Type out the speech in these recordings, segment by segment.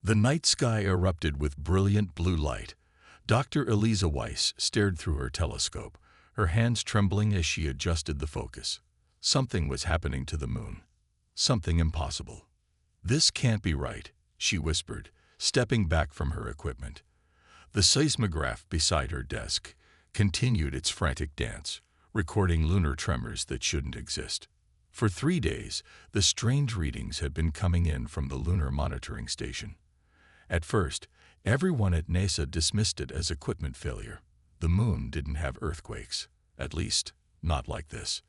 The night sky erupted with brilliant blue light. Dr. Eliza Weiss stared through her telescope, her hands trembling as she adjusted the focus. Something was happening to the moon. Something impossible. "This can't be right," she whispered, stepping back from her equipment. The seismograph beside her desk continued its frantic dance, recording lunar tremors that shouldn't exist. For 3 days, the strange readings had been coming in from the lunar monitoring station. At first, everyone at NASA dismissed it as equipment failure. The moon didn't have earthquakes, at least, not like this.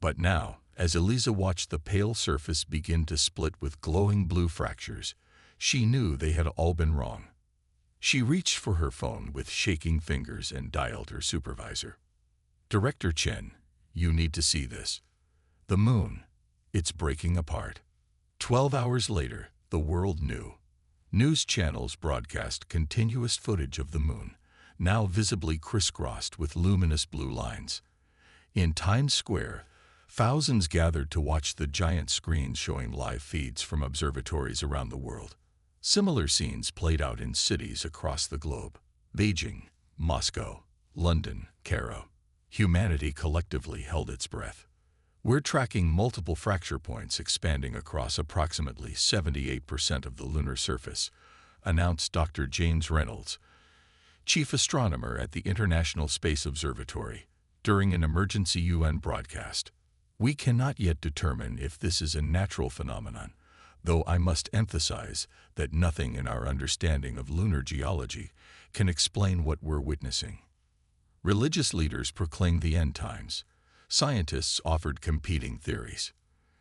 But now, as Eliza watched the pale surface begin to split with glowing blue fractures, she knew they had all been wrong. She reached for her phone with shaking fingers and dialed her supervisor. "Director Chen, you need to see this. The moon, it's breaking apart." 12 hours later, the world knew. News channels broadcast continuous footage of the moon, now visibly crisscrossed with luminous blue lines. In Times Square, thousands gathered to watch the giant screens showing live feeds from observatories around the world. Similar scenes played out in cities across the globe: Beijing, Moscow, London, Cairo. Humanity collectively held its breath. "We're tracking multiple fracture points expanding across approximately 78% of the lunar surface," announced Dr. James Reynolds, chief astronomer at the International Space Observatory, during an emergency UN broadcast. "We cannot yet determine if this is a natural phenomenon, though I must emphasize that nothing in our understanding of lunar geology can explain what we're witnessing." Religious leaders proclaimed the end times. Scientists offered competing theories.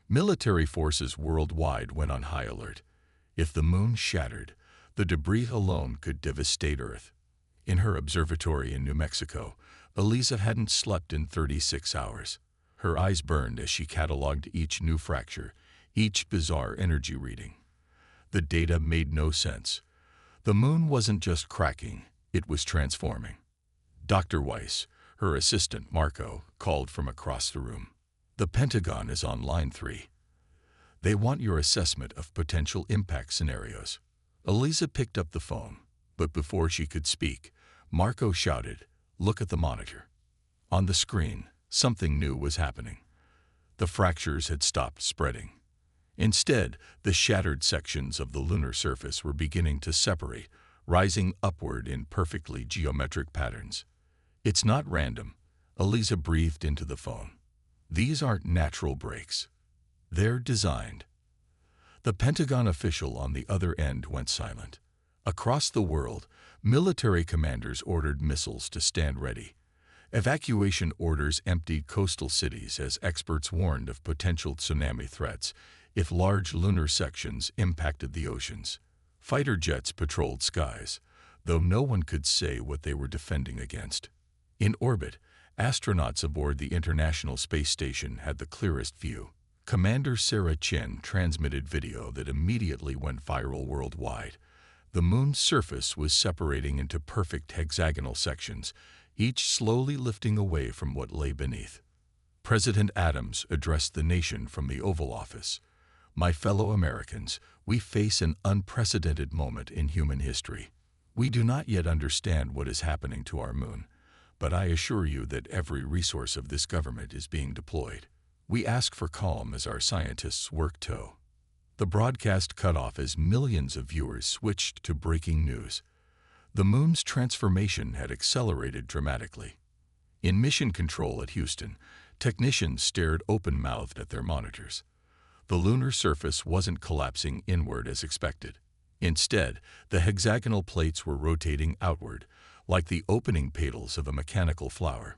Military forces worldwide went on high alert. If the moon shattered, the debris alone could devastate Earth. In her observatory in New Mexico, Eliza hadn't slept in 36 hours. Her eyes burned as she cataloged each new fracture, each bizarre energy reading. The data made no sense. The moon wasn't just cracking, it was transforming. Dr. Weiss, her assistant Marco, called from across the room. "The Pentagon is on line 3. They want your assessment of potential impact scenarios." Eliza picked up the phone, but before she could speak, Marco shouted, "Look at the monitor." On the screen, something new was happening. The fractures had stopped spreading. Instead, the shattered sections of the lunar surface were beginning to separate, rising upward in perfectly geometric patterns. "It's not random," Eliza breathed into the phone. "These aren't natural breaks. They're designed." The Pentagon official on the other end went silent. Across the world, military commanders ordered missiles to stand ready. Evacuation orders emptied coastal cities as experts warned of potential tsunami threats if large lunar sections impacted the oceans. Fighter jets patrolled skies, though no one could say what they were defending against. In orbit, astronauts aboard the International Space Station had the clearest view. Commander Sarah Chen transmitted video that immediately went viral worldwide. The moon's surface was separating into perfect hexagonal sections, each slowly lifting away from what lay beneath. President Adams addressed the nation from the Oval Office. "My fellow Americans, we face an unprecedented moment in human history. We do not yet understand what is happening to our moon, but I assure you that every resource of this government is being deployed. We ask for calm as our scientists work to." The broadcast cut off as millions of viewers switched to breaking news. The moon's transformation had accelerated dramatically. In mission control at Houston, technicians stared open-mouthed at their monitors. The lunar surface wasn't collapsing inward as expected. Instead, the hexagonal plates were rotating outward, like the opening petals of a mechanical flower.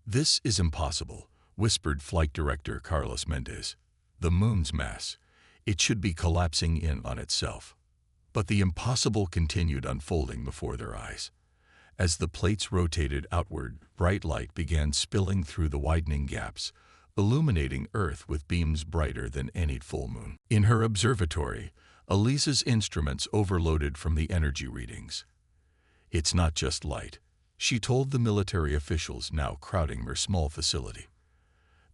"This is impossible," whispered Flight Director Carlos Mendez. "The moon's mass. It should be collapsing in on itself." But the impossible continued unfolding before their eyes. As the plates rotated outward, bright light began spilling through the widening gaps, illuminating Earth with beams brighter than any full moon. In her observatory, Eliza's instruments overloaded from the energy readings. "It's not just light," she told the military officials now crowding her small facility.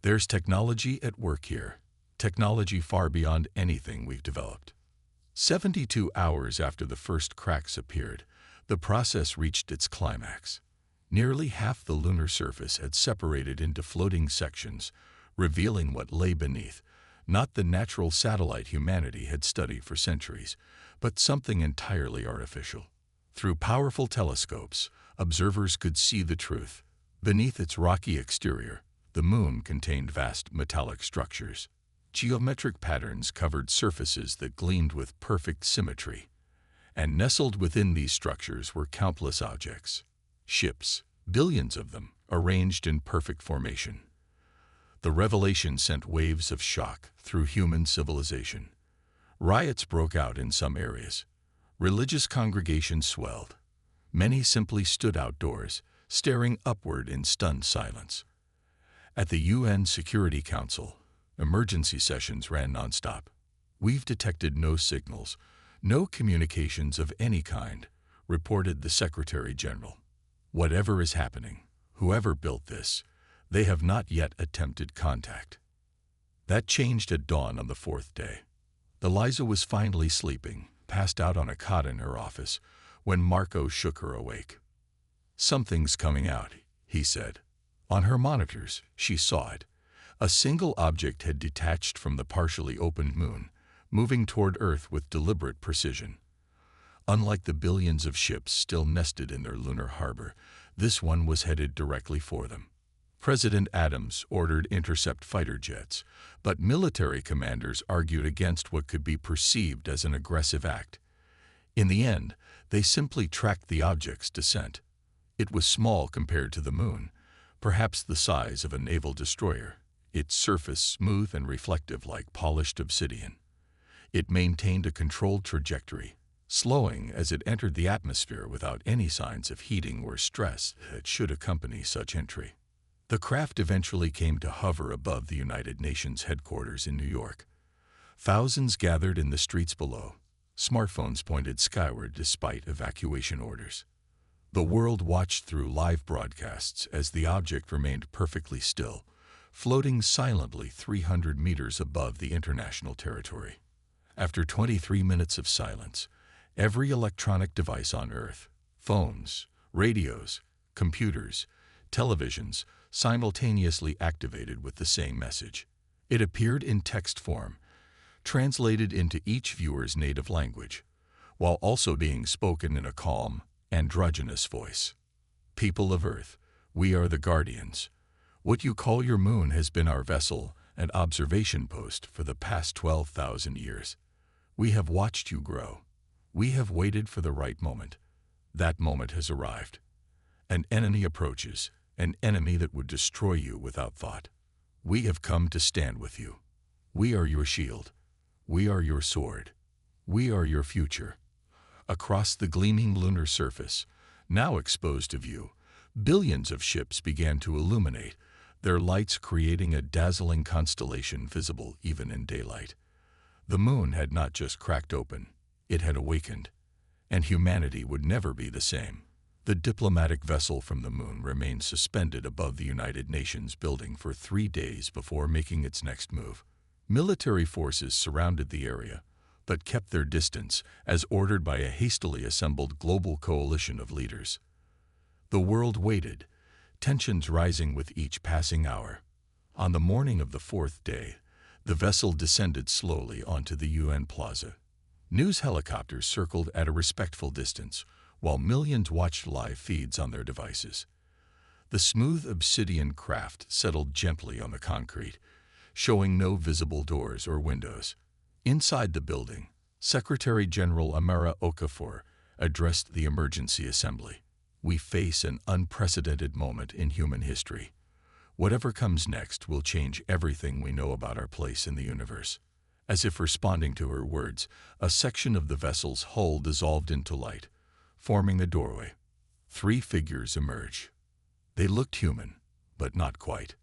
"There's technology at work here, technology far beyond anything we've developed." 72 hours after the first cracks appeared, the process reached its climax. Nearly half the lunar surface had separated into floating sections, revealing what lay beneath, not the natural satellite humanity had studied for centuries, but something entirely artificial. Through powerful telescopes, observers could see the truth. Beneath its rocky exterior, the moon contained vast metallic structures. Geometric patterns covered surfaces that gleamed with perfect symmetry, and nestled within these structures were countless objects. Ships, billions of them, arranged in perfect formation. The revelation sent waves of shock through human civilization. Riots broke out in some areas. Religious congregations swelled. Many simply stood outdoors, staring upward in stunned silence. At the UN Security Council, emergency sessions ran nonstop. "We've detected no signals, no communications of any kind," reported the Secretary General. "Whatever is happening, whoever built this, they have not yet attempted contact." That changed at dawn on the fourth day. Eliza was finally sleeping, passed out on a cot in her office, when Marco shook her awake. "Something's coming out," he said. On her monitors, she saw it. A single object had detached from the partially opened moon, moving toward Earth with deliberate precision. Unlike the billions of ships still nested in their lunar harbor, this one was headed directly for them. President Adams ordered intercept fighter jets, but military commanders argued against what could be perceived as an aggressive act. In the end, they simply tracked the object's descent. It was small compared to the moon, perhaps the size of a naval destroyer, its surface smooth and reflective like polished obsidian. It maintained a controlled trajectory, slowing as it entered the atmosphere without any signs of heating or stress that should accompany such entry. The craft eventually came to hover above the United Nations headquarters in New York. Thousands gathered in the streets below. Smartphones pointed skyward despite evacuation orders. The world watched through live broadcasts as the object remained perfectly still, floating silently 300 meters above the international territory. After 23 minutes of silence, every electronic device on Earth, phones, radios, computers, televisions, simultaneously activated with the same message. It appeared in text form, translated into each viewer's native language, while also being spoken in a calm, androgynous voice. "People of Earth, we are the guardians. What you call your moon has been our vessel and observation post for the past 12,000 years. We have watched you grow. We have waited for the right moment. That moment has arrived. An enemy approaches, an enemy that would destroy you without thought. We have come to stand with you. We are your shield. We are your sword. We are your future." Across the gleaming lunar surface, now exposed to view, billions of ships began to illuminate, their lights creating a dazzling constellation visible even in daylight. The moon had not just cracked open, it had awakened, and humanity would never be the same. The diplomatic vessel from the moon remained suspended above the United Nations building for 3 days before making its next move. Military forces surrounded the area, but kept their distance as ordered by a hastily assembled global coalition of leaders. The world waited, tensions rising with each passing hour. On the morning of the fourth day, the vessel descended slowly onto the UN Plaza. News helicopters circled at a respectful distance, while millions watched live feeds on their devices. The smooth obsidian craft settled gently on the concrete, showing no visible doors or windows. Inside the building, Secretary General Amara Okafor addressed the emergency assembly. "We face an unprecedented moment in human history. Whatever comes next will change everything we know about our place in the universe." As if responding to her words, a section of the vessel's hull dissolved into light, forming a doorway. 3 figures emerged. They looked human, but not quite.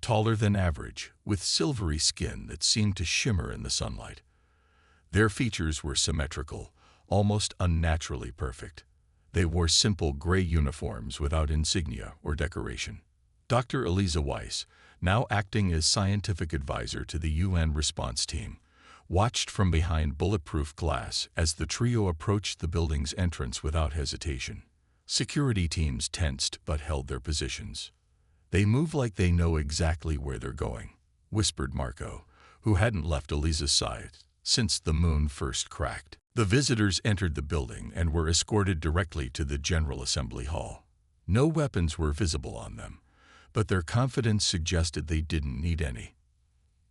Taller than average, with silvery skin that seemed to shimmer in the sunlight. Their features were symmetrical, almost unnaturally perfect. They wore simple gray uniforms without insignia or decoration. Dr. Eliza Weiss, now acting as scientific advisor to the UN response team, watched from behind bulletproof glass as the trio approached the building's entrance without hesitation. Security teams tensed but held their positions. "They move like they know exactly where they're going," whispered Marco, who hadn't left Eliza's side since the moon first cracked. The visitors entered the building and were escorted directly to the General Assembly Hall. No weapons were visible on them, but their confidence suggested they didn't need any.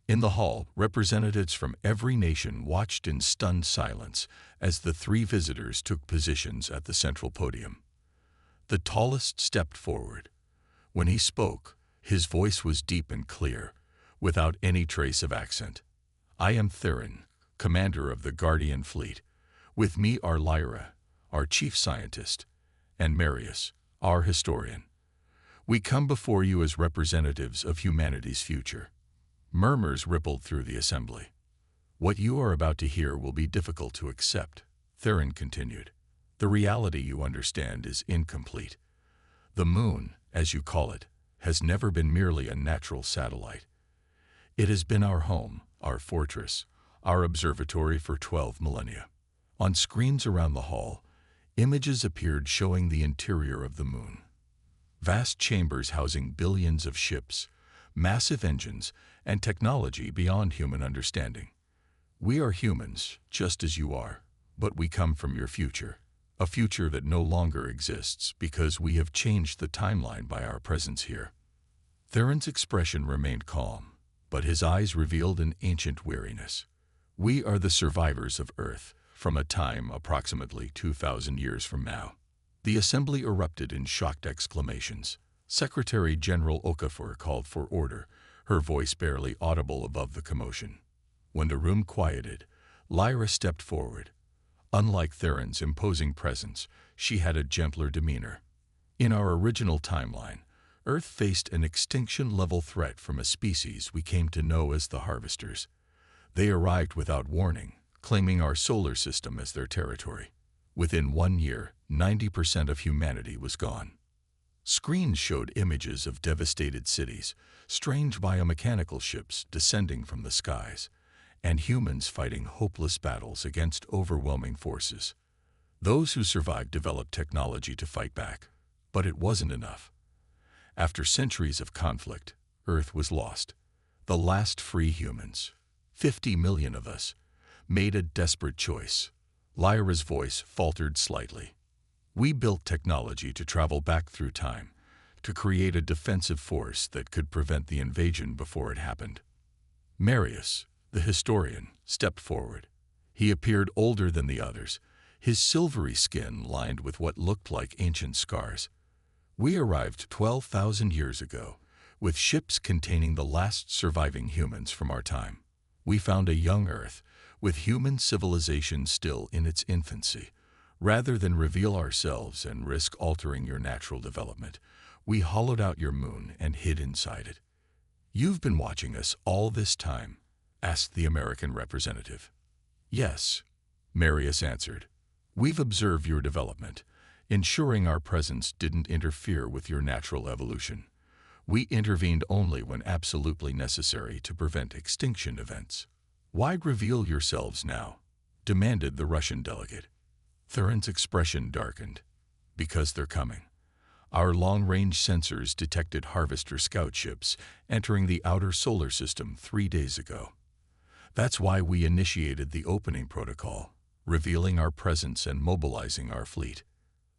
In the hall, representatives from every nation watched in stunned silence as the three visitors took positions at the central podium. The tallest stepped forward. When he spoke, his voice was deep and clear, without any trace of accent. "I am Theron, commander of the Guardian Fleet. With me are Lyra, our chief scientist, and Marius, our historian. We come before you as representatives of humanity's future." Murmurs rippled through the assembly. "What you are about to hear will be difficult to accept," Theron continued. "The reality you understand is incomplete. The moon, as you call it, has never been merely a natural satellite. It has been our home, our fortress, our observatory for 12 millennia. On screens around the hall, images appeared showing the interior of the moon. Vast chambers housing billions of ships, massive engines, and technology beyond human understanding. We are humans, just as you are, but we come from your future, a future that no longer exists because we have changed the timeline by our presence here." Theron's expression remained calm, but his eyes revealed an ancient weariness. "We are the survivors of Earth, from a time approximately 2,000 years from now." The assembly erupted in shocked exclamations. Secretary General Okafor called for order, her voice barely audible above the commotion. When the room quieted, Lyra stepped forward. Unlike Theron's imposing presence, she had a gentler demeanor. "In our original timeline, Earth faced an extinction-level threat from a species we came to know as the Harvesters. They arrived without warning, claiming our solar system as their territory. Within 1 year, 90% of humanity was gone." Screens showed images of devastated cities, strange biomechanical ships descending from the skies, and humans fighting hopeless battles against overwhelming forces. Those who survived developed technology to fight back, but it wasn't enough. After centuries of conflict, Earth was lost. The last free humans, 50 million of us, made a desperate choice. Lyra's voice faltered slightly. "We built technology to travel back through time, to create a defensive force that could prevent the invasion before it happened." Marius, the historian, stepped forward. He appeared older than the others, his silvery skin lined with what looked like ancient scars. "We arrived 12,000 years ago, with ships containing the last surviving humans from our time. We found a young Earth, with human civilization still in its infancy. Rather than reveal ourselves and risk altering your natural development, we hollowed out your moon and hid inside it." "You've been watching us all this time?" asked the American representative. "Yes," Marius answered. "We've observed your development, ensuring our presence didn't interfere with your natural evolution. We intervened only when absolutely necessary to prevent extinction events." "Why reveal yourselves now?" demanded the Russian delegate. Theron's expression darkened. "Because they're coming. Our long-range sensors detected Harvester scout ships entering the outer solar system 3 days ago. That's why we initiated the opening protocol, revealing our presence and mobilizing our fleet."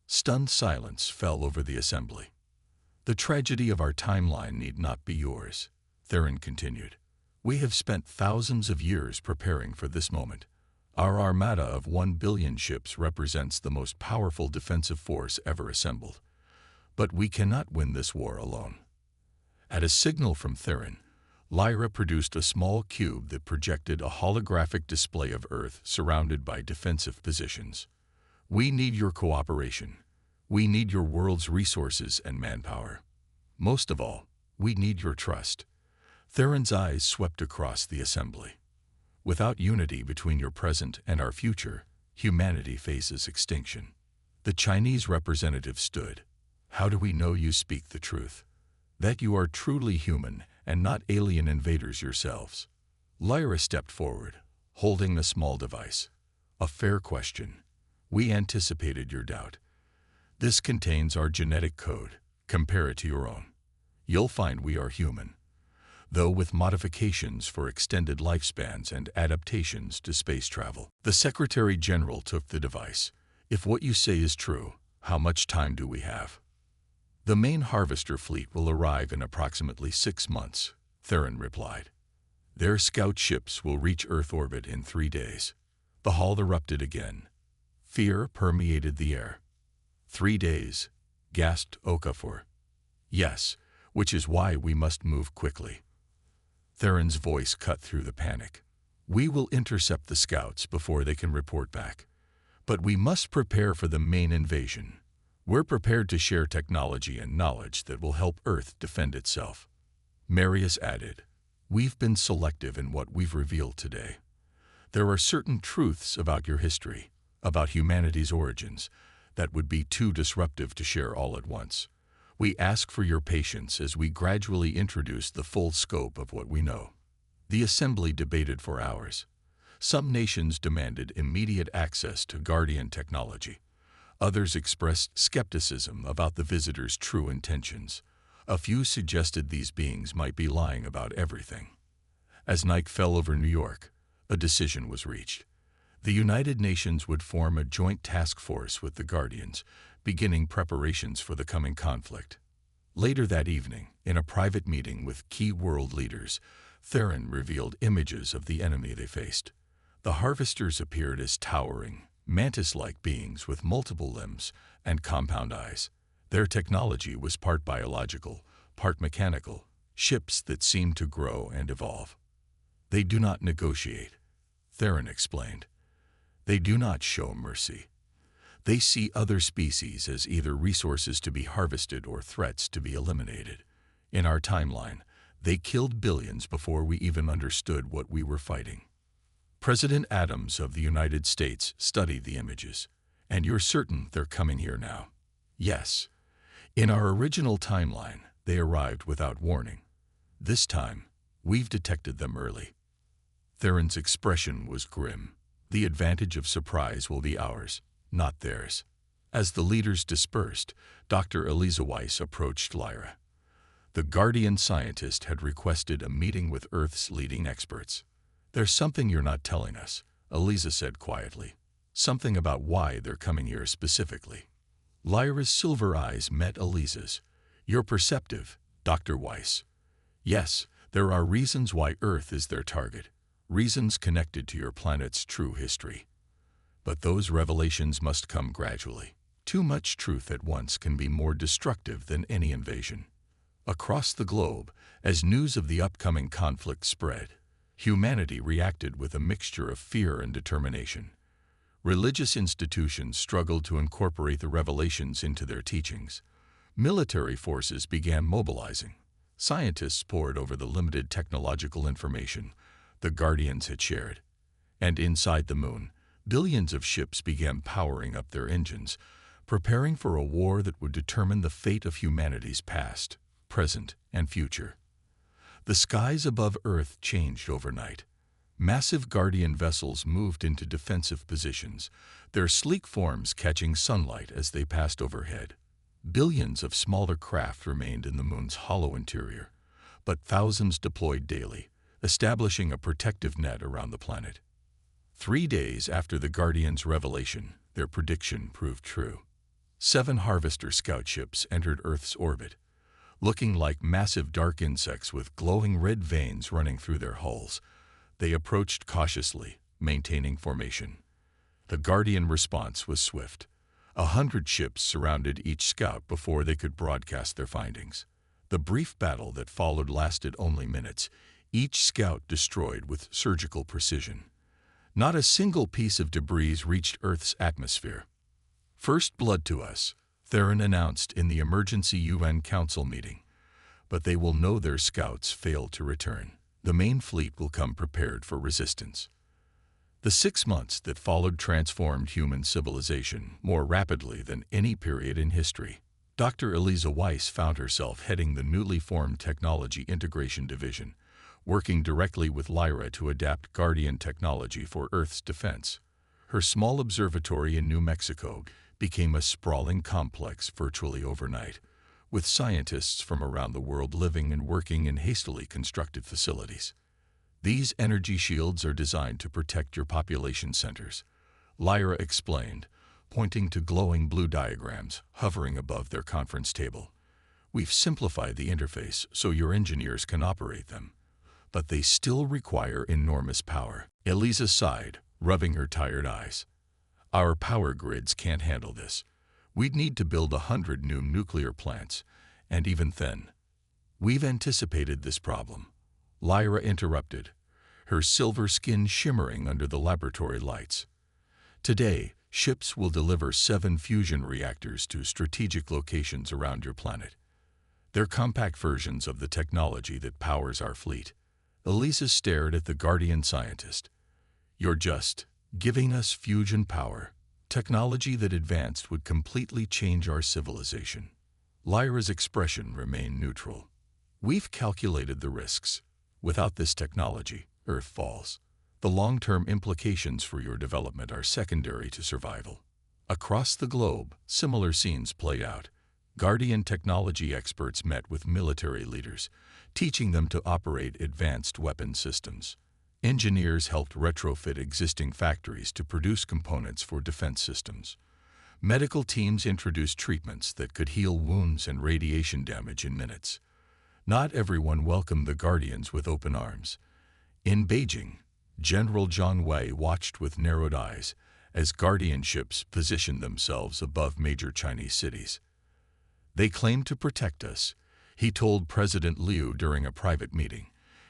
Stunned silence fell over the assembly. "The tragedy of our timeline need not be yours," Theron continued. "We have spent thousands of years preparing for this moment. Our armada of 1 billion ships represents the most powerful defensive force ever assembled. But we cannot win this war alone." At a signal from Theron, Lyra produced a small cube that projected a holographic display of Earth surrounded by defensive positions. "We need your cooperation. We need your world's resources and manpower. Most of all, we need your trust." Theron's eyes swept across the assembly. "Without unity between your present and our future, humanity faces extinction." The Chinese representative stood. "How do we know you speak the truth? That you are truly human and not alien invaders yourselves?" Lyra stepped forward, holding a small device. A fair question. We anticipated your doubt. This contains our genetic code. Compare it to your own. You'll find we are human, though with modifications for extended lifespans and adaptations to space travel. The Secretary General took the device. If what you say is true, how much time do we have? The main harvester fleet will arrive in approximately 6 months, Theron replied. Their scout ships will reach Earth orbit in 3 days. The hall erupted again. Fear permeated the air. 3 days, gasped Okafor. Yes, which is why we must move quickly. Theron's voice cut through the panic. We will intercept the scouts before they can report back. But we must prepare for the main invasion. We're prepared to share technology and knowledge that will help Earth defend itself. Marius added, We've been selective in what we've revealed today. There are certain truths about your history, about humanity's origins, that would be too disruptive to share all at once. We ask for your patience as we gradually introduce the full scope of what we know. The assembly debated for hours. Some nations demanded immediate access to Guardian technology. Others expressed skepticism about the visitors' true intentions. A few suggested these beings might be lying about everything. As night fell over New York, a decision was reached. The United Nations would form a joint task force with the Guardians, beginning preparations for the coming conflict. Later that evening, in a private meeting with key world leaders, Theron revealed images of the enemy they faced. The harvesters appeared as towering, mantis-like beings with multiple limbs and compound eyes. Their technology was part biological, part mechanical, ships that seemed to grow and evolve. They do not negotiate, Theron explained. They do not show mercy. They see other species as either resources to be harvested or threats to be eliminated. In our timeline, they killed billions before we even understood what we were fighting. President Adams of the United States studied the images. And you're certain they're coming here now? Yes. In our original timeline, they arrived without warning. This time, we've detected them early. Theron's expression was grim. The advantage of surprise will be ours, not theirs. As the leaders dispersed, Dr. Eliza Weiss approached Lyra. The Guardian scientist had requested a meeting with Earth's leading experts. There's something you're not telling us, Eliza said quietly. Something about why they're coming here specifically. Lyra's silver eyes met Eliza's. You're perceptive, Dr. Weiss. Yes, there are reasons why Earth is their target, reasons connected to your planet's true history. But those revelations must come gradually. Too much truth at once can be more destructive than any invasion. Across the globe, as news of the upcoming conflict spread, humanity reacted with a mixture of fear and determination. Religious institutions struggled to incorporate the revelations into their teachings. Military forces began mobilizing. Scientists pored over the limited technological information the Guardians had shared. And inside the moon, billions of ships began powering up their engines, preparing for a war that would determine the fate of humanity's past, present, and future. The skies above Earth changed overnight. Massive Guardian vessels moved into defensive positions, their sleek forms catching sunlight as they passed overhead. Billions of smaller craft remained in the moon's hollow interior, but thousands deployed daily, establishing a protective net around the planet. 3 days after the Guardians' revelation, their prediction proved true. 7 harvester scout ships entered Earth's orbit, looking like massive dark insects with glowing red veins running through their hulls. They approached cautiously, maintaining formation. The Guardian response was swift. 100 ships surrounded each scout before they could broadcast their findings. The brief battle that followed lasted only minutes, each scout destroyed with surgical precision. Not a single piece of debris reached Earth's atmosphere. First blood to us, Theron announced in the emergency UN Council meeting. But they will know their scouts failed to return. The main fleet will come prepared for resistance. The 6 months that followed transformed human civilization more rapidly than any period in history. Dr. Eliza Weiss found herself heading the newly formed Technology Integration Division, working directly with Lyra to adapt Guardian technology for Earth's defense. Her small observatory in New Mexico became a sprawling complex virtually overnight, with scientists from around the world living and working in hastily constructed facilities. These energy shields are designed to protect your population centers, Lyra explained, pointing to glowing blue diagrams hovering above their conference table. We've simplified the interface so your engineers can operate them, but they still require enormous power. Elisa sighed, rubbing her tired eyes. Our power grids can't handle this. We'd need to build 100 new nuclear plants, and even then. We've anticipated this problem, Lyra interrupted, her silver skin shimmering under the laboratory lights. Today, ships will deliver 7 fusion reactors to strategic locations around your planet. They're compact versions of the technology that powers our fleet. Elisa stared at the Guardian scientist. You're just giving us fusion power, technology that advanced would completely change our civilization. Lyra's expression remained neutral. We've calculated the risks. Without this technology, Earth falls. The long-term implications for your development are secondary to survival. Across the globe, similar scenes played out. Guardian technology experts met with military leaders, teaching them to operate advanced weapon systems. Engineers helped retrofit existing factories to produce components for defense systems. Medical teams introduced treatments that could heal wounds and radiation damage in minutes. Not everyone welcomed the Guardians with open arms. In Beijing, General Zhang Wei watched with narrowed eyes as Guardian ships positioned themselves above major Chinese cities. They claimed to protect us, he told President Liu during a private meeting,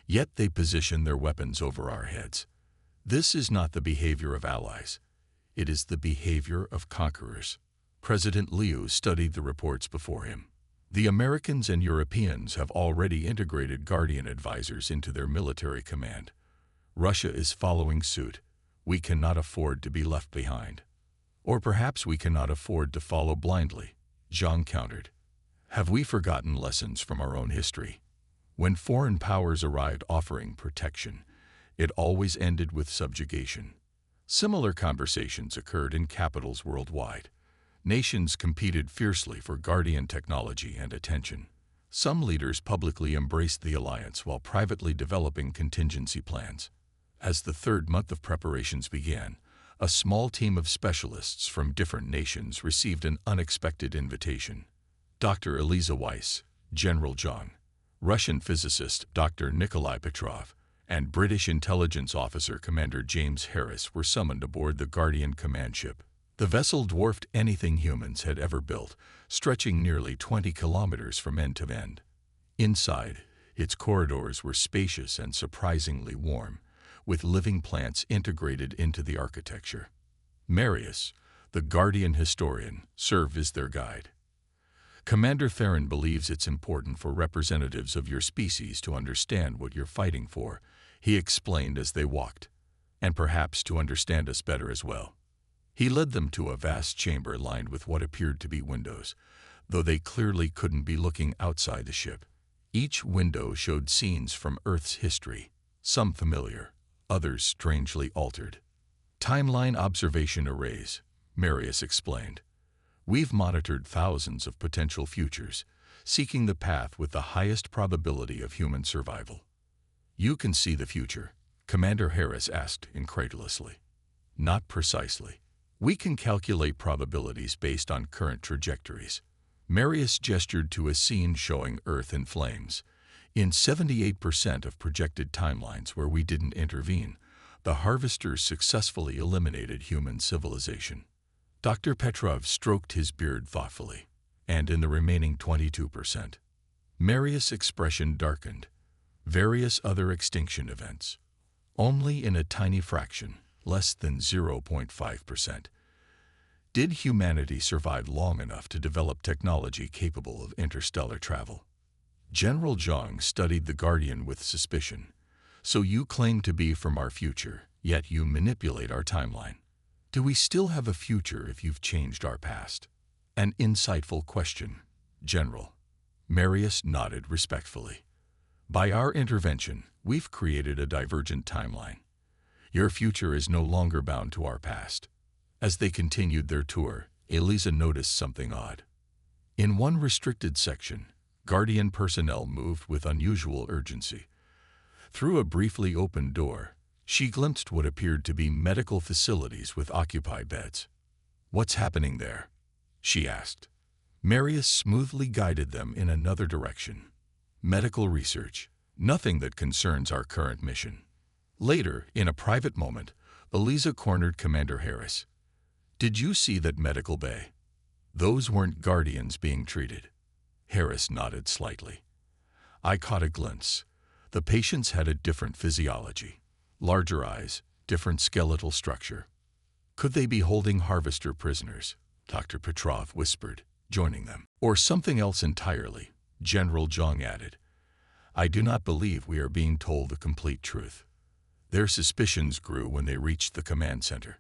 yet they position their weapons over our heads. This is not the behavior of allies. It is the behavior of conquerors. President Liu studied the reports before him. The Americans and Europeans have already integrated Guardian advisors into their military command. Russia is following suit. We cannot afford to be left behind. Or perhaps we cannot afford to follow blindly, Zhang countered. Have we forgotten lessons from our own history? When foreign powers arrived offering protection, it always ended with subjugation. Similar conversations occurred in capitals worldwide. Nations competed fiercely for Guardian technology and attention. Some leaders publicly embraced the alliance while privately developing contingency plans. As the third month of preparations began, a small team of specialists from different nations received an unexpected invitation. Dr. Elisa Weiss, General Zhang, Russian physicist Dr. Nikolai Petrov, and British intelligence officer Commander James Harris were summoned aboard the Guardian command ship. The vessel dwarfed anything humans had ever built, stretching nearly 20 kilometers from end to end. Inside, its corridors were spacious and surprisingly warm, with living plants integrated into the architecture. Marius, the Guardian historian, served as their guide. Commander Theron believes it's important for representatives of your species to understand what you're fighting for, he explained as they walked, and perhaps to understand us better as well. He led them to a vast chamber lined with what appeared to be windows, though they clearly couldn't be looking outside the ship. Each window showed scenes from Earth's history, some familiar, others strangely altered. Timeline observation arrays, Marius explained. We've monitored thousands of potential futures, seeking the path with the highest probability of human survival. You can see the future, Commander Harris asked incredulously. Not precisely. We can calculate probabilities based on current trajectories. Marius gestured to a scene showing Earth in flames. In 78% of projected timelines where we didn't intervene, the harvesters successfully eliminated human civilization. Dr. Petrov stroked his beard thoughtfully. And in the remaining 22%, Marius' expression darkened. Various other extinction events. Only in a tiny fraction, less than 0.5%, did humanity survive long enough to develop technology capable of interstellar travel. General Zhang studied the Guardian with suspicion. So you claim to be from our future, yet you manipulate our timeline. Do we still have a future if you've changed our past? An insightful question, General. Marius nodded respectfully. By our intervention, we've created a divergent timeline. Your future is no longer bound to our past. As they continued their tour, Eliza noticed something odd. In one restricted section, Guardian personnel moved with unusual urgency. Through a briefly opened door, she glimpsed what appeared to be medical facilities with occupied beds. "What's happening there?" she asked. Marius smoothly guided them in another direction. "Medical research, nothing that concerns our current mission." Later, in a private moment, Eliza cornered Commander Harris. "Did you see that medical bay? Those weren't Guardians being treated." Harris nodded slightly. "I caught a glimpse. The patients had a different physiology. Larger eyes, different skeletal structure. Could they be holding harvester prisoners?" Dr. Petrov whispered, joining them. "Or something else entirely," General Zhang added. "I do not believe we are being told the complete truth." Their suspicions grew when they reached the command center.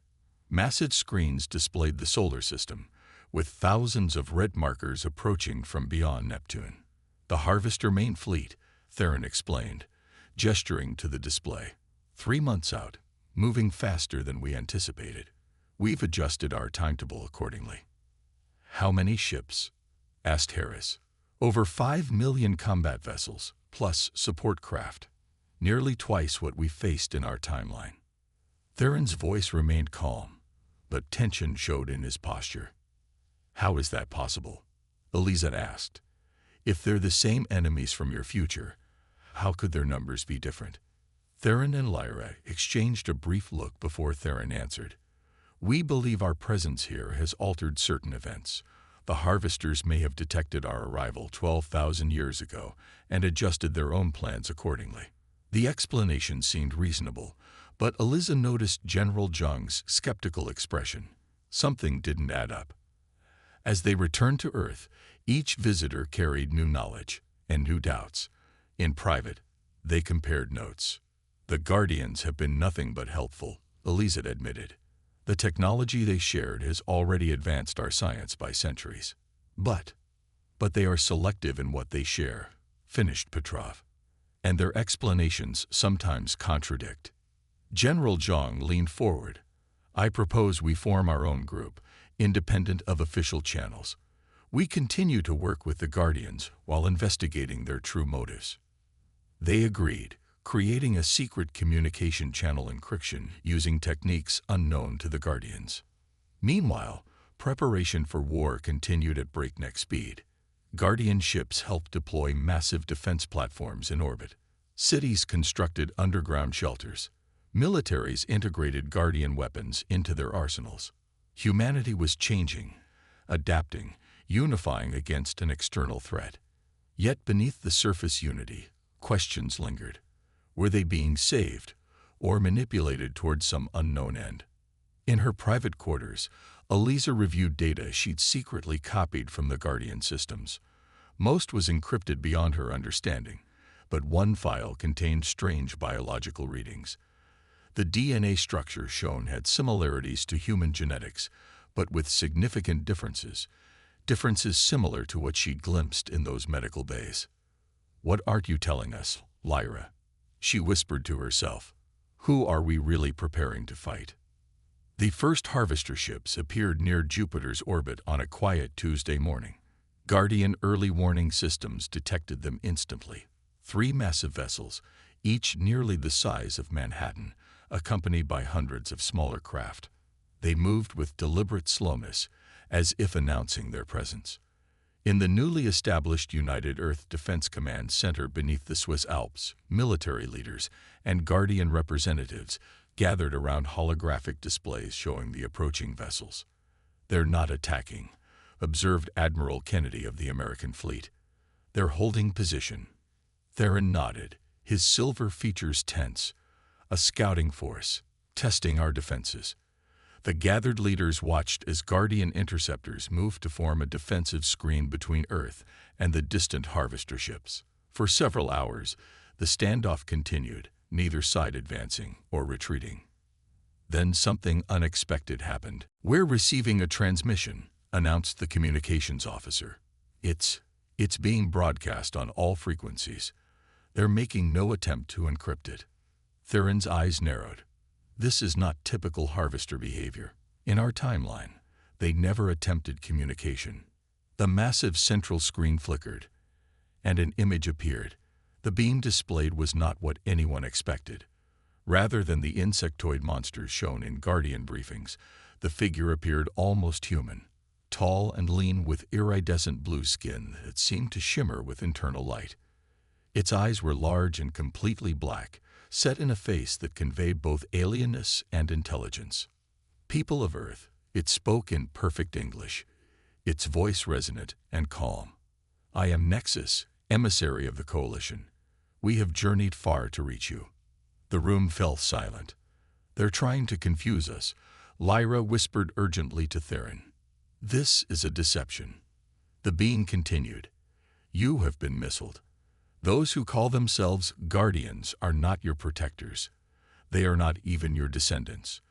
Massive screens displayed the solar system, with thousands of red markers approaching from beyond Neptune. "The Harvester main fleet," Theron explained, gesturing to the display. 3 months out, moving faster than we anticipated. We've adjusted our timetable accordingly." "How many ships?" asked Harris. "Over 5 million combat vessels, plus support craft. Nearly twice what we faced in our timeline." Theron's voice remained calm, but tension showed in his posture. "How is that possible?" Eliza asked. "If they're the same enemies from your future, how could their numbers be different?" Theron and Lyra exchanged a brief look before Theron answered. "We believe our presence here has altered certain events. The Harvesters may have detected our arrival 12,000 years ago and adjusted their own plans accordingly." The explanation seemed reasonable, but Eliza noticed General Zhang's skeptical expression. Something didn't add up. As they returned to Earth, each visitor carried new knowledge and new doubts. In private, they compared notes. "The Guardians have been nothing but helpful," Eliza admitted. "The technology they shared has already advanced our science by centuries." But they are selective in what they share," finished Petrov. "And their explanations sometimes contradict." General Zhang leaned forward. "I propose we form our own group, independent of official channels. We continue to work with the Guardians while investigating their true motives." They agreed, creating a secret communication channel encryption using techniques unknown to the Guardians. Meanwhile, preparation for war continued at breakneck speed. Guardian ships helped deploy massive defense platforms in orbit. Cities constructed underground shelters. Militaries integrated Guardian weapons into their arsenals. Humanity was changing, adapting, unifying against an external threat. Yet beneath the surface unity, questions lingered. Were they being saved, or manipulated towards some unknown end? In her private quarters, Eliza reviewed data she'd secretly copied from the Guardian systems. Most was encrypted beyond her understanding, but one file contained strange biological readings. The DNA structure shown had similarities to human genetics, but with significant differences similar to what she'd glimpsed in those medical bays. "What aren't you telling us, Lyra?" she whispered to herself. "Who are we really preparing to fight?" The first Harvester ships appeared near Jupiter's orbit on a quiet Tuesday morning. Guardian early warning systems detected them instantly. 3 massive vessels, each nearly the size of Manhattan, accompanied by hundreds of smaller craft. They moved with deliberate slowness, as if announcing their presence. In the newly established United Earth Defense Command Center beneath the Swiss Alps, military leaders and Guardian representatives gathered around holographic displays showing the approaching vessels. "They're not attacking," observed Admiral Kennedy of the American fleet. "They're holding position." Theron nodded, his silver features tense. "A scouting force, testing our defenses." The gathered leaders watched as Guardian interceptors moved to form a defensive screen between Earth and the distant Harvester ships. For several hours, the standoff continued, neither side advancing or retreating. Then something unexpected happened. "We're receiving a transmission," announced the communications officer. It's being broadcast on all frequencies." They're making no attempt to encrypt it. Theron's eyes narrowed. This is not typical harvester behavior. In our timeline, they never attempted communication. The massive central screen flickered, and an image appeared. The beam displayed was not what anyone expected. Rather than the insectoid monsters shown in Guardian briefings, the figure appeared almost human, tall and lean with iridescent blue skin that seemed to shimmer with internal light. Its eyes were large and completely black, set in a face that conveyed both alienness and intelligence. People of Earth, it spoke in perfect English, its voice resonant and calm. I am Nexus, emissary of the Coalition. We have journeyed far to reach you. The room fell silent. They're trying to confuse us, Lyra whispered urgently to Theron. This is a deception. The being continued. You have been missiled. Those who call themselves Guardians are not your protectors. They are not even your descendants.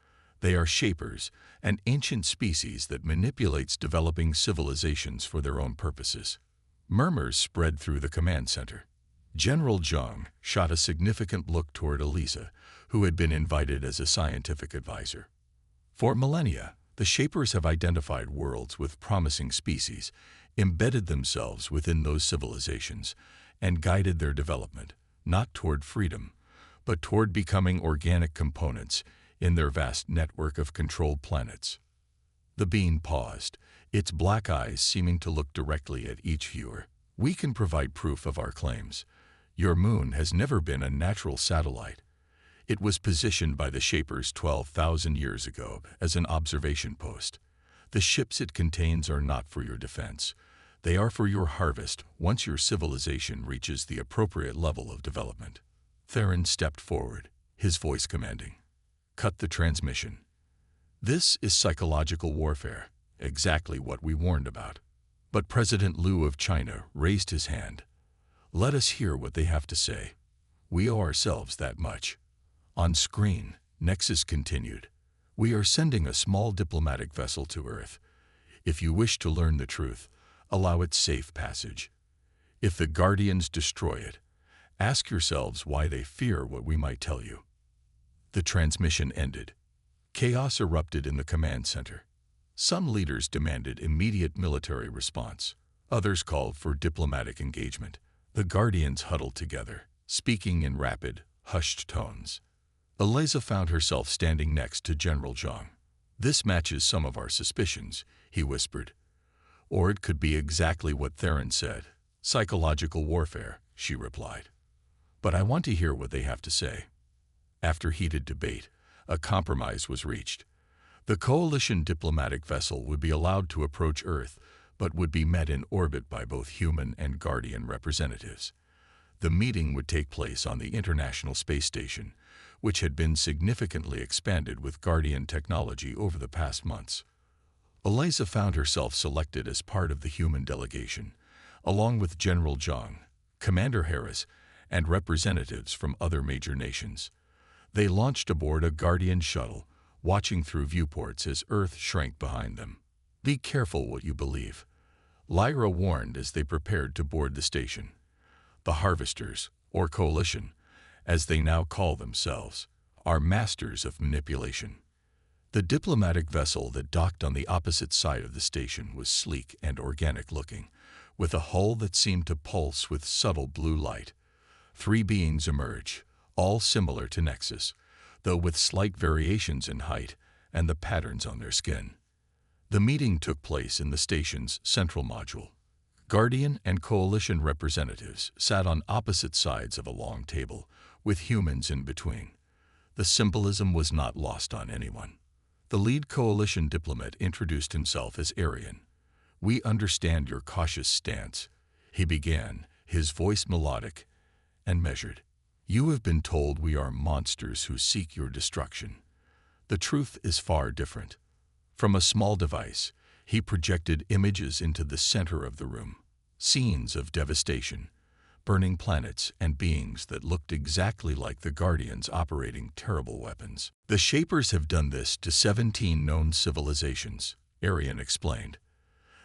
They are shapers, an ancient species that manipulates developing civilizations for their own purposes. Murmurs spread through the command center. General Zhang shot a significant look toward Elisa, who had been invited as a scientific advisor. For millennia, the Shapers have identified worlds with promising species, embedded themselves within those civilizations, and guided their development, not toward freedom, but toward becoming organic components in their vast network of controlled planets. The being paused, its black eyes seeming to look directly at each viewer. We can provide proof of our claims. Your moon has never been a natural satellite. It was positioned by the Shapers 12,000 years ago as an observation post. The ships it contains are not for your defense. They are for your harvest once your civilization reaches the appropriate level of development. Theron stepped forward, his voice commanding. Cut the transmission. This is psychological warfare, exactly what we warned about. But President Liu of China raised his hand. Let us hear what they have to say. We owe ourselves that much. On screen, Nexus continued. We are sending a small diplomatic vessel to Earth. If you wish to learn the truth, allow it safe passage. If the Guardians destroy it, ask yourselves why they fear what we might tell you. The transmission ended. Chaos erupted in the command center. Some leaders demanded immediate military response. Others called for diplomatic engagement. The Guardians huddled together, speaking in rapid, hushed tones. Eliza found herself standing next to General Zhang. This matches some of our suspicions, he whispered. Or it could be exactly what Theron said. Psychological warfare, she replied. But I want to hear what they have to say. After heated debate, a compromise was reached. The Coalition diplomatic vessel would be allowed to approach Earth, but would be met in orbit by both human and Guardian representatives. The meeting would take place on the International Space Station, which had been significantly expanded with Guardian technology over the past months. Eliza found herself selected as part of the human delegation, along with General Zhang, Commander Harris, and representatives from other major nations. They launched aboard a Guardian shuttle, watching through viewports as Earth shrank behind them. Be careful what you believe, Lyra warned as they prepared to board the station. The Harvesters, or Coalition, as they now call themselves, are masters of manipulation. The diplomatic vessel that docked on the opposite side of the station was sleek and organic-looking, with a hull that seemed to pulse with subtle blue light. 3 beings emerge, all similar to Nexus, though with slight variations in height and the patterns on their skin. The meeting took place in the station's central module. Guardian and Coalition representatives sat on opposite sides of a long table, with humans in between. The symbolism was not lost on anyone. The lead Coalition diplomat introduced himself as Aryan. We understand your cautious stance, he began, his voice melodic and measured. You have been told we are monsters who seek your destruction. The truth is far different. From a small device, he projected images into the center of the room, scenes of devastation, burning planets and beings that looked exactly like the Guardians operating terrible weapons. The Shapers have done this to 17 known civilizations, Aryan explained.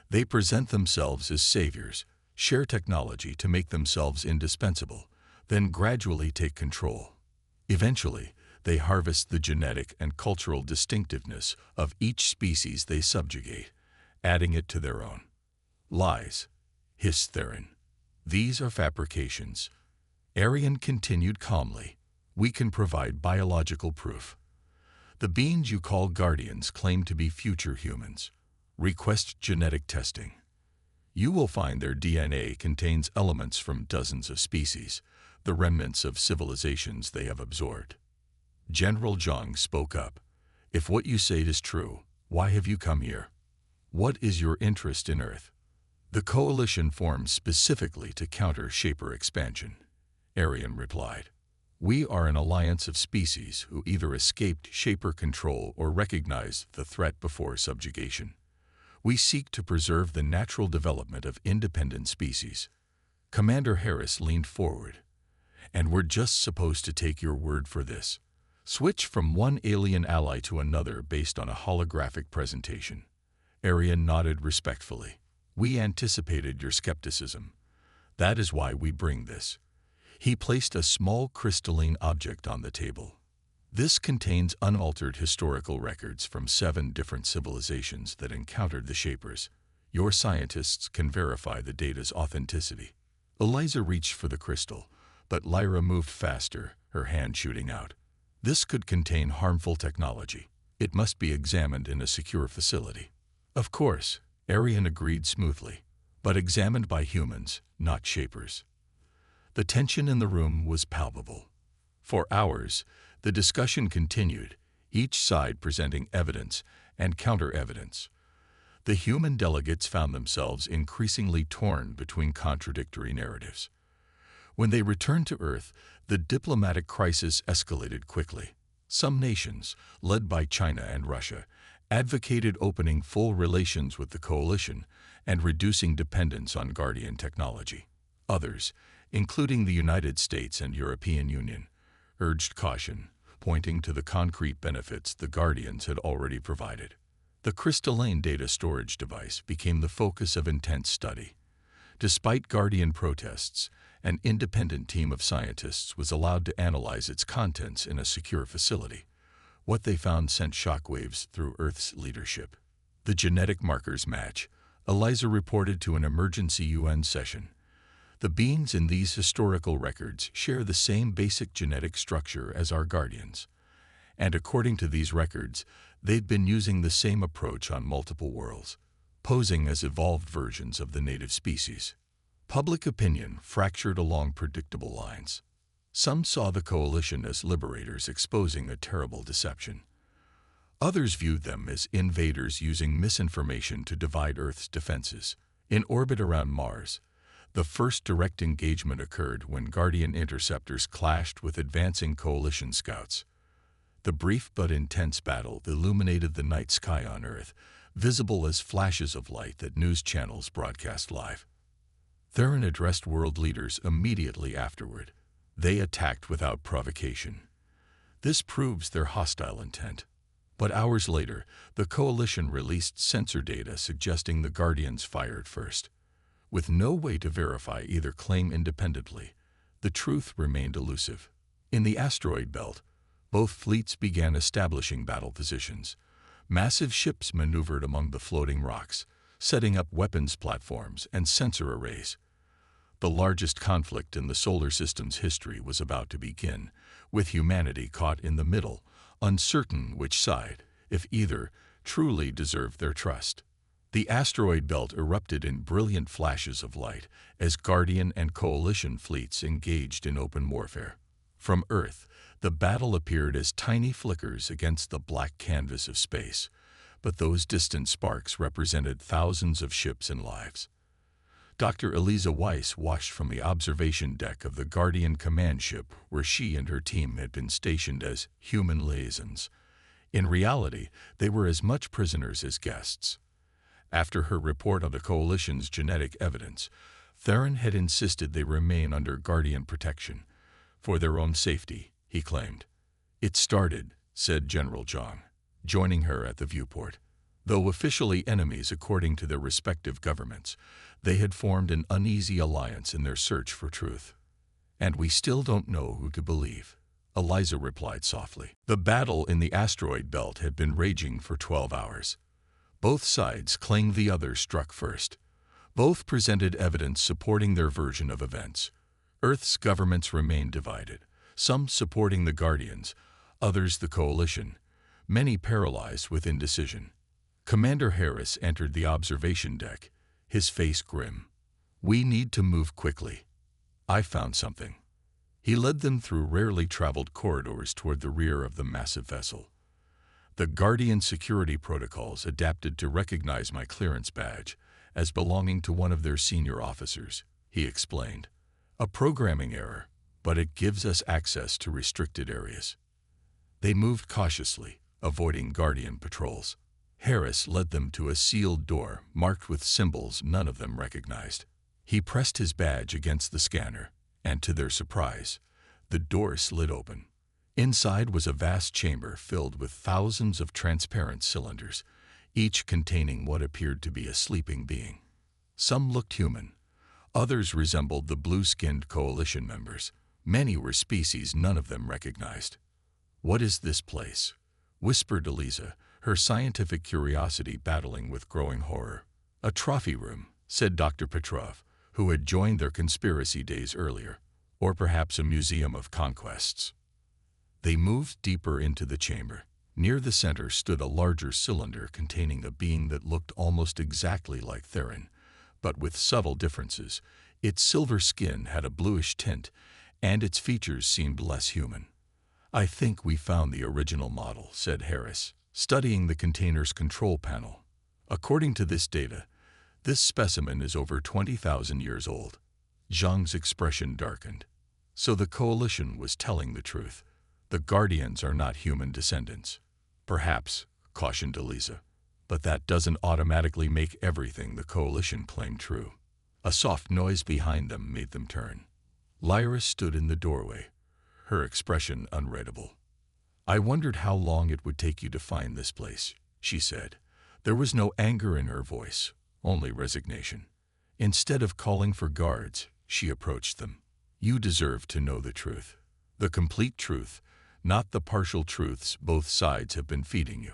They present themselves as saviors, share technology to make themselves indispensable, then gradually take control. Eventually, they harvest the genetic and cultural distinctiveness of each species they subjugate, adding it to their own. Lies, hissed Theron. These are fabrications. Arian continued calmly. We can provide biological proof. The beings you call guardians claim to be future humans. Request genetic testing. You will find their DNA contains elements from dozens of species, the remnants of civilizations they have absorbed. General Zhang spoke up. If what you say is true, why have you come here? What is your interest in Earth? The coalition formed specifically to counter Shaper expansion, Arian replied. We are an alliance of species who either escaped Shaper control or recognized the threat before subjugation. We seek to preserve the natural development of independent species. Commander Harris leaned forward. And we're just supposed to take your word for this. Switch from one alien ally to another based on a holographic presentation. Arian nodded respectfully. We anticipated your skepticism. That is why we bring this. He placed a small crystalline object on the table. This contains unaltered historical records from 7 different civilizations that encountered the Shapers. Your scientists can verify the data's authenticity. Eliza reached for the crystal, but Lyra moved faster, her hand shooting out. This could contain harmful technology. It must be examined in a secure facility. Of course, Arian agreed smoothly, but examined by humans, not Shapers. The tension in the room was palpable. For hours, the discussion continued, each side presenting evidence and counter-evidence. The human delegates found themselves increasingly torn between contradictory narratives. When they returned to Earth, the diplomatic crisis escalated quickly. Some nations, led by China and Russia, advocated opening full relations with the coalition and reducing dependence on Guardian technology. Others, including the United States and European Union, urged caution, pointing to the concrete benefits the Guardians had already provided. The crystalline data storage device became the focus of intense study. Despite Guardian protests, an independent team of scientists was allowed to analyze its contents in a secure facility. What they found sent shockwaves through Earth's leadership. The genetic markers match, Eliza reported to an emergency UN session. The beings in these historical records share the same basic genetic structure as our Guardians. And according to these records, they've been using the same approach on multiple worlds, posing as evolved versions of the native species. Public opinion fractured along predictable lines. Some saw the coalition as liberators exposing a terrible deception. Others viewed them as invaders using misinformation to divide Earth's defenses. In orbit around Mars, the first direct engagement occurred when Guardian interceptors clashed with advancing coalition scouts. The brief but intense battle illuminated the night sky on Earth, visible as flashes of light that news channels broadcast live. Theron addressed world leaders immediately afterward. They attacked without provocation. This proves their hostile intent. But hours later, the coalition released sensor data suggesting the Guardians fired first. With no way to verify either claim independently, the truth remained elusive. In the asteroid belt, both fleets began establishing battle positions. Massive ships maneuvered among the floating rocks, setting up weapons platforms and sensor arrays. The largest conflict in the solar system's history was about to begin, with humanity caught in the middle, uncertain which side, if either, truly deserved their trust. The asteroid belt erupted in brilliant flashes of light as Guardian and Coalition fleets engaged in open warfare. From Earth, the battle appeared as tiny flickers against the black canvas of space, but those distant sparks represented thousands of ships and lives. Dr. Eliza Weiss watched from the observation deck of the Guardian command ship where she and her team had been stationed as human liaisons. In reality, they were as much prisoners as guests. After her report on the Coalition's genetic evidence, Theron had insisted they remain under Guardian protection. For their own safety, he claimed. It started, said General Zhang, joining her at the viewport. Though officially enemies according to their respective governments, they had formed an uneasy alliance in their search for truth. And we still don't know who to believe, Eliza replied softly. The battle in the asteroid belt had been raging for 12 hours. Both sides claimed the other struck first. Both presented evidence supporting their version of events. Earth's governments remained divided, some supporting the Guardians, others the Coalition, many paralyzed with indecision. Commander Harris entered the observation deck, his face grim. We need to move quickly. I found something. He led them through rarely traveled corridors toward the rear of the massive vessel. The Guardian security protocols adapted to recognize my clearance badge as belonging to one of their senior officers, he explained. A programming error, but it gives us access to restricted areas. They moved cautiously, avoiding Guardian patrols. Harris led them to a sealed door marked with symbols none of them recognized. He pressed his badge against the scanner, and to their surprise, the door slid open. Inside was a vast chamber filled with thousands of transparent cylinders, each containing what appeared to be a sleeping being. Some looked human. Others resembled the blue-skinned Coalition members. Many were species none of them recognized. "What is this place?" whispered Eliza, her scientific curiosity battling with growing horror. "A trophy room," said Dr. Petrov, who had joined their conspiracy days earlier. "Or perhaps a museum of conquests." They moved deeper into the chamber. Near the center stood a larger cylinder containing a being that looked almost exactly like Theron, but with subtle differences. Its silver skin had a bluish tint, and its features seemed less human. "I think we found the original model," said Harris, studying the container's control panel. "According to this data, this specimen is over 20,000 years old." Zhang's expression darkened. So the Coalition was telling the truth. The Guardians are not human descendants. "Perhaps," cautioned Eliza, "but that doesn't automatically make everything the Coalition claimed true." A soft noise behind them made them turn. Lyra stood in the doorway, her expression unreadable. "I wondered how long it would take you to find this place," she said. There was no anger in her voice, only resignation. Instead of calling for guards, she approached them. "You deserve to know the truth. The complete truth, not the partial truths both sides have been feeding you."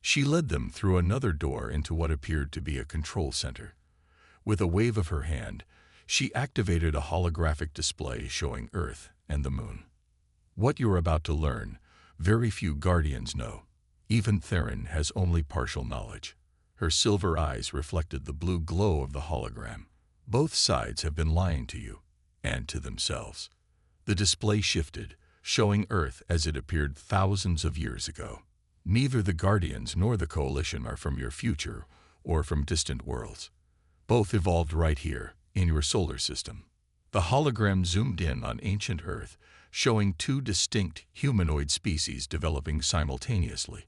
She led them through another door into what appeared to be a control center. With a wave of her hand, she activated a holographic display showing Earth and the Moon. "What you're about to learn, very few Guardians know. Even Theron has only partial knowledge." Her silver eyes reflected the blue glow of the hologram. "Both sides have been lying to you, and to themselves." The display shifted, showing Earth as it appeared thousands of years ago. "Neither the Guardians nor the Coalition are from your future or from distant worlds. Both evolved right here, in your solar system." The hologram zoomed in on ancient Earth, showing two distinct humanoid species developing simultaneously.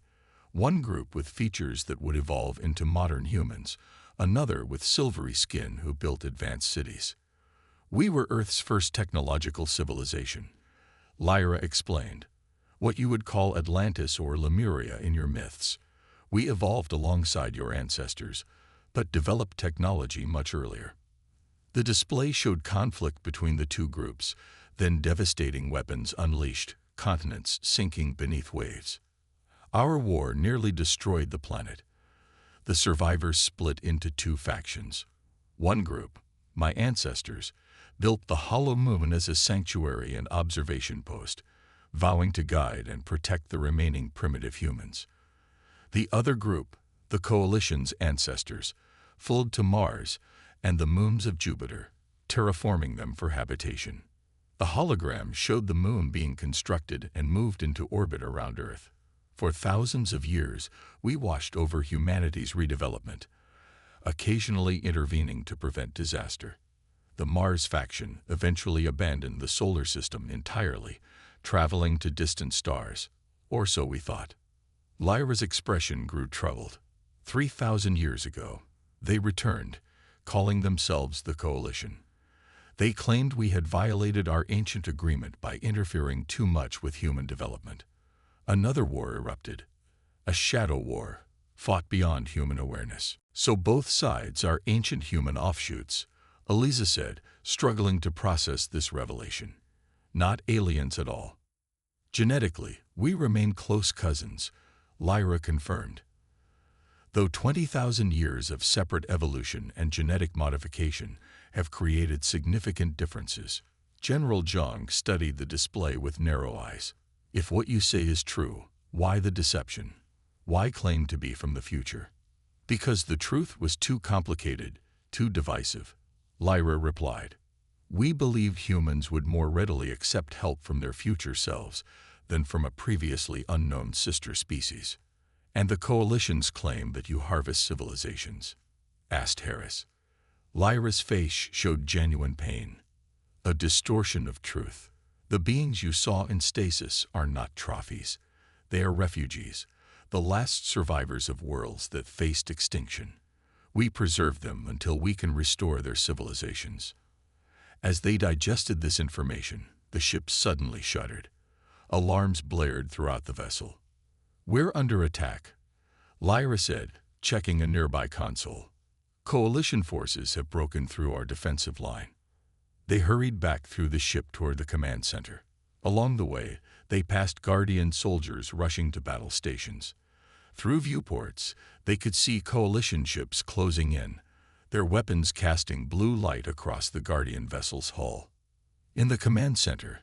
One group with features that would evolve into modern humans, another with silvery skin who built advanced cities. "We were Earth's first technological civilization," Lyra explained. "What you would call Atlantis or Lemuria in your myths. We evolved alongside your ancestors, but developed technology much earlier." The display showed conflict between the two groups, then devastating weapons unleashed, continents sinking beneath waves. "Our war nearly destroyed the planet." The survivors split into two factions. One group, my ancestors, built the hollow moon as a sanctuary and observation post, vowing to guide and protect the remaining primitive humans. The other group, the Coalition's ancestors, flew to Mars and the moons of Jupiter, terraforming them for habitation. The hologram showed the moon being constructed and moved into orbit around Earth. For thousands of years, we watched over humanity's redevelopment, occasionally intervening to prevent disaster. The Mars faction eventually abandoned the solar system entirely, traveling to distant stars, or so we thought. Lyra's expression grew troubled. 3,000 years ago, they returned, calling themselves the Coalition. They claimed we had violated our ancient agreement by interfering too much with human development. Another war erupted, a shadow war, fought beyond human awareness. "So both sides are ancient human offshoots," Eliza said, struggling to process this revelation. Not aliens at all. Genetically, we remain close cousins, Lyra confirmed. Though 20,000 years of separate evolution and genetic modification have created significant differences, General Zhang studied the display with narrow eyes. If what you say is true, why the deception? Why claim to be from the future? Because the truth was too complicated, too divisive, Lyra replied. We believe humans would more readily accept help from their future selves than from a previously unknown sister species. And the Coalition's claim that you harvest civilizations? Asked Harris. Lyra's face showed genuine pain. A distortion of truth. The beings you saw in stasis are not trophies. They are refugees, the last survivors of worlds that faced extinction. We preserve them until we can restore their civilizations. As they digested this information, the ship suddenly shuddered. Alarms blared throughout the vessel. We're under attack, Lyra said, checking a nearby console. Coalition forces have broken through our defensive line. They hurried back through the ship toward the command center. Along the way, they passed Guardian soldiers rushing to battle stations. Through viewports, they could see Coalition ships closing in, their weapons casting blue light across the Guardian vessel's hull. In the command center,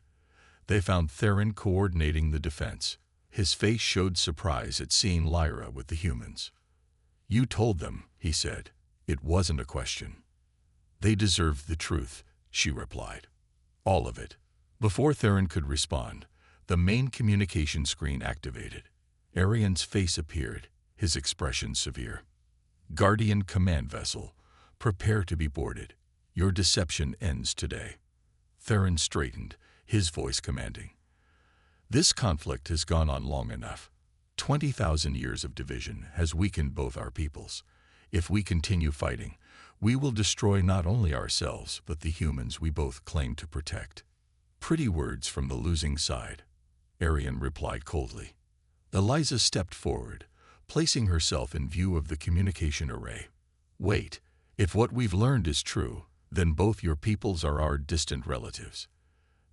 they found Theron coordinating the defense. His face showed surprise at seeing Lyra with the humans. You told them, he said. It wasn't a question. They deserved the truth, she replied. All of it. Before Theron could respond, the main communication screen activated. Arian's face appeared, his expression severe. Guardian command vessel, prepare to be boarded. Your deception ends today. Theron straightened, his voice commanding. This conflict has gone on long enough. 20,000 years of division has weakened both our peoples. If we continue fighting, we will destroy not only ourselves, but the humans we both claim to protect. Pretty words from the losing side, Arian replied coldly. Eliza stepped forward, placing herself in view of the communication array. Wait, if what we've learned is true, then both your peoples are our distant relatives.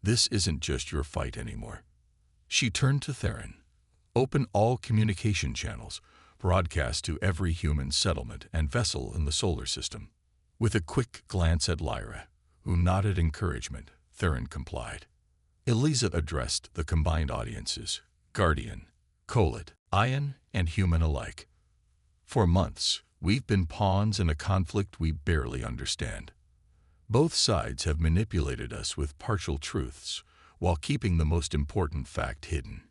This isn't just your fight anymore. She turned to Theron. Open all communication channels, broadcast to every human settlement and vessel in the solar system. With a quick glance at Lyra, who nodded encouragement, Theron complied. Eliza addressed the combined audiences, Guardian, Colit, Ion, and human alike. For months, we've been pawns in a conflict we barely understand. Both sides have manipulated us with partial truths, while keeping the most important fact hidden.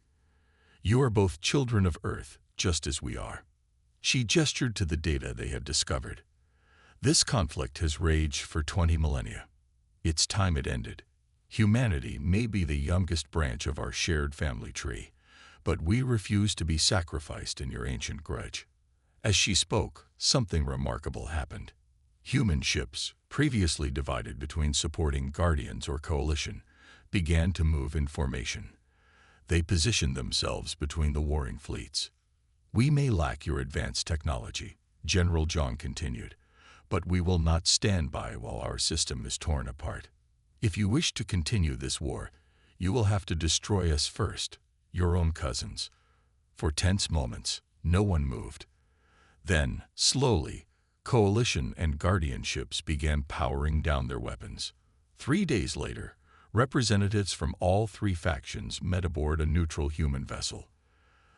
You are both children of Earth, just as we are. She gestured to the data they had discovered. This conflict has raged for 20 millennia. It's time it ended. Humanity may be the youngest branch of our shared family tree, but we refuse to be sacrificed in your ancient grudge. As she spoke, something remarkable happened. Human ships, previously divided between supporting Guardians or Coalition, began to move in formation. They positioned themselves between the warring fleets. We may lack your advanced technology, General Zhang continued, but we will not stand by while our system is torn apart. If you wish to continue this war, you will have to destroy us first, your own cousins. For tense moments, no one moved. Then, slowly, Coalition and Guardian ships began powering down their weapons. 3 days later, representatives from all three factions met aboard a neutral human vessel.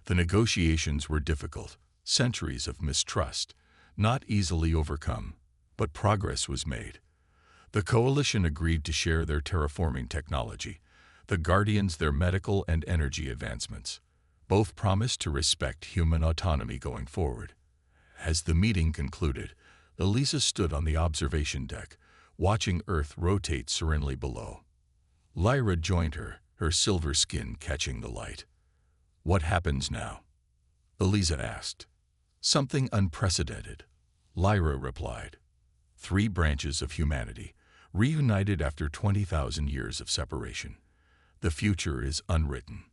The negotiations were difficult, centuries of mistrust, not easily overcome, but progress was made. The Coalition agreed to share their terraforming technology, the Guardians their medical and energy advancements. Both promised to respect human autonomy going forward. As the meeting concluded, Eliza stood on the observation deck, watching Earth rotate serenely below. Lyra joined her, her silver skin catching the light. What happens now? Eliza asked. Something unprecedented, Lyra replied. 3 branches of humanity, reunited after 20,000 years of separation. The future is unwritten.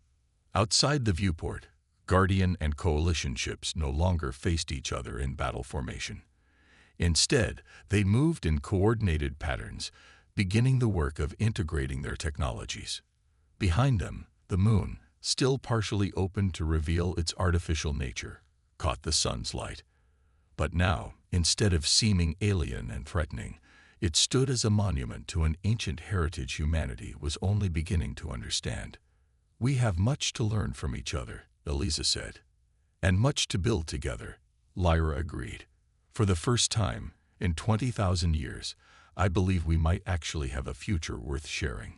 Outside the viewport, Guardian and Coalition ships no longer faced each other in battle formation. Instead, they moved in coordinated patterns, beginning the work of integrating their technologies. Behind them, the moon, still partially open to reveal its artificial nature, caught the sun's light. But now, instead of seeming alien and threatening, it stood as a monument to an ancient heritage humanity was only beginning to understand. "We have much to learn from each other," Eliza said. "And much to build together," Lyra agreed. "For the first time, in 20,000 years, I believe we might actually have a future worth sharing."